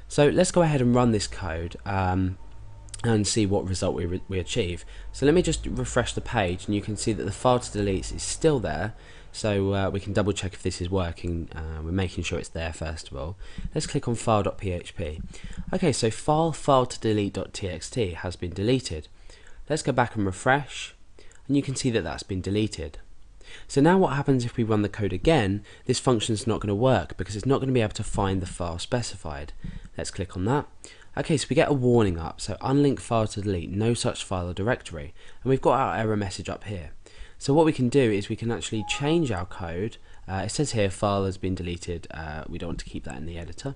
So let's go ahead and run this code and see what result we achieve. So let me just refresh the page, and you can see that the file to delete is still there. So we can double check if this is working. We're making sure it's there first of all. Let's click on file.php. Okay, so file to delete.txt has been deleted. Let's go back and refresh, and you can see that that's been deleted. So now what happens if we run the code again? This function is not going to work because it's not going to be able to find the file specified. Let's click on that. Okay, so we get a warning up, so unlinked file to delete, no such file or directory, and we've got our error message up here. So what we can do is we can actually change our code. It says here file has been deleted. We don't want to keep that in the editor.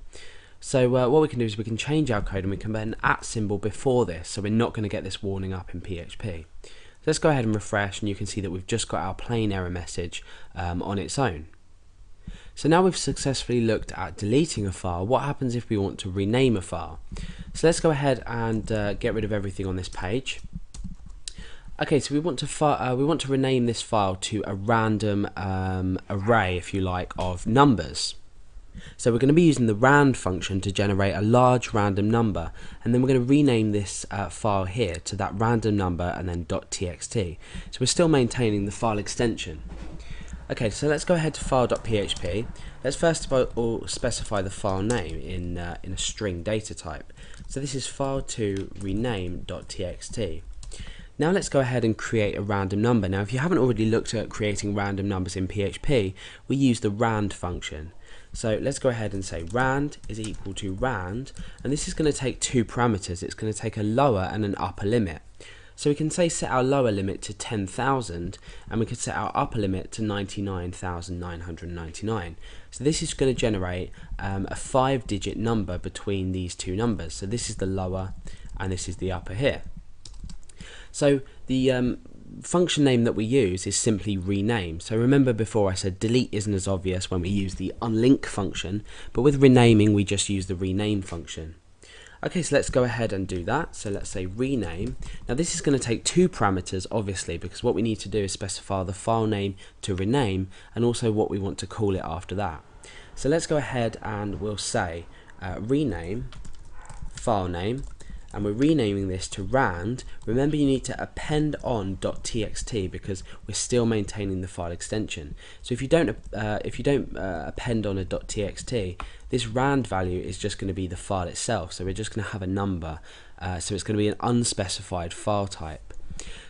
So what we can do is we can change our code, and we can put an @ symbol before this, so we're not going to get this warning up in PHP. So let's go ahead and refresh, and you can see that we've just got our plain error message on its own. So now we've successfully looked at deleting a file. What happens if we want to rename a file? So let's go ahead and get rid of everything on this page. Okay, so we want to rename this file to a random array, if you like, of numbers. So we're going to be using the rand function to generate a large random number, and then we're going to rename this file here to that random number and then .txt. So we're still maintaining the file extension. Okay, so let's go ahead to file.php. Let's first of all specify the file name in a string data type. So this is file2rename.txt. Now let's go ahead and create a random number. Now if you haven't already looked at creating random numbers in PHP, we use the rand function. So let's go ahead and say rand is equal to rand, and this is going to take two parameters. It's going to take a lower and an upper limit. So we can say set our lower limit to 10,000, and we could set our upper limit to 99,999. So this is going to generate a 5-digit number between these two numbers. So this is the lower and this is the upper here. So the function name that we use is simply rename. So remember before I said delete isn't as obvious when we use the unlink function, but with renaming we just use the rename function. Okay, so let's go ahead and do that. So let's say rename. Now this is going to take two parameters, obviously, because what we need to do is specify the file name to rename and also what we want to call it after that. So let's go ahead and we'll say rename file name, and we're renaming this to rand. Remember, you need to append on .txt because we're still maintaining the file extension. So if you don't append on a .txt, this rand value is just going to be the file itself. So we're just going to have a number. So it's going to be an unspecified file type.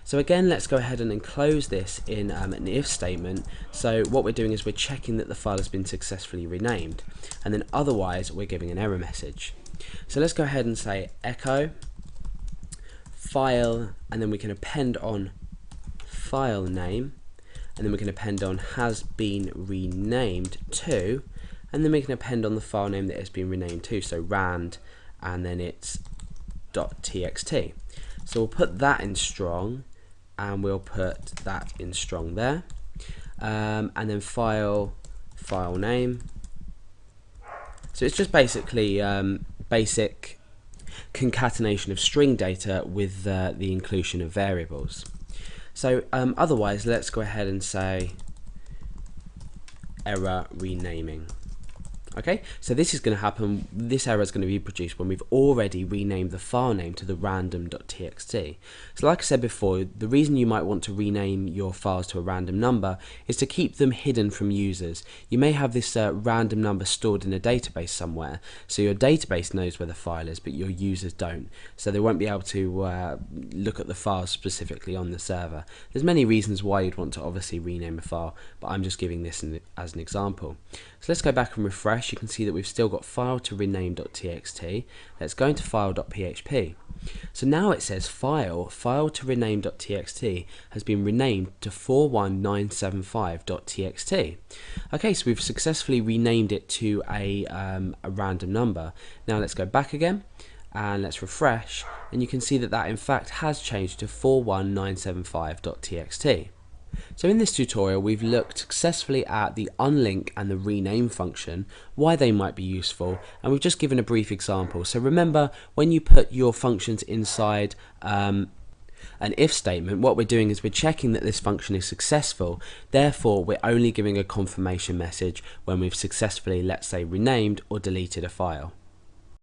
So again, let's go ahead and enclose this in an if statement. So what we're doing is we're checking that the file has been successfully renamed, and then otherwise we're giving an error message. So let's go ahead and say echo file, and then we can append on file name, and then we can append on has been renamed to, and then we can append on the file name that has been renamed to, so rand, and then it's .txt. So we'll put that in strong, and we'll put that in strong there, and then file name. So it's just basically basic concatenation of string data with the inclusion of variables. So otherwise, let's go ahead and say error renaming. Okay, so this is going to happen, this error is going to be produced when we've already renamed the file name to the random.txt. So like I said before, the reason you might want to rename your files to a random number is to keep them hidden from users. You may have this random number stored in a database somewhere, so your database knows where the file is, but your users don't. So they won't be able to look at the file specifically on the server. There's many reasons why you'd want to obviously rename a file, but I'm just giving this as an example. So let's go back and refresh. You can see that we've still got file to rename.txt. Let's go into file.php. So now it says file to rename.txt has been renamed to 41975.txt. Okay, so we've successfully renamed it to a random number. Now let's go back again and let's refresh, and you can see that that in fact has changed to 41975.txt. So in this tutorial we've looked successfully at the unlink and the rename function, why they might be useful, and we've just given a brief example. So remember, when you put your functions inside an if statement, what we're doing is we're checking that this function is successful. Therefore we're only giving a confirmation message when we've successfully, let's say, renamed or deleted a file.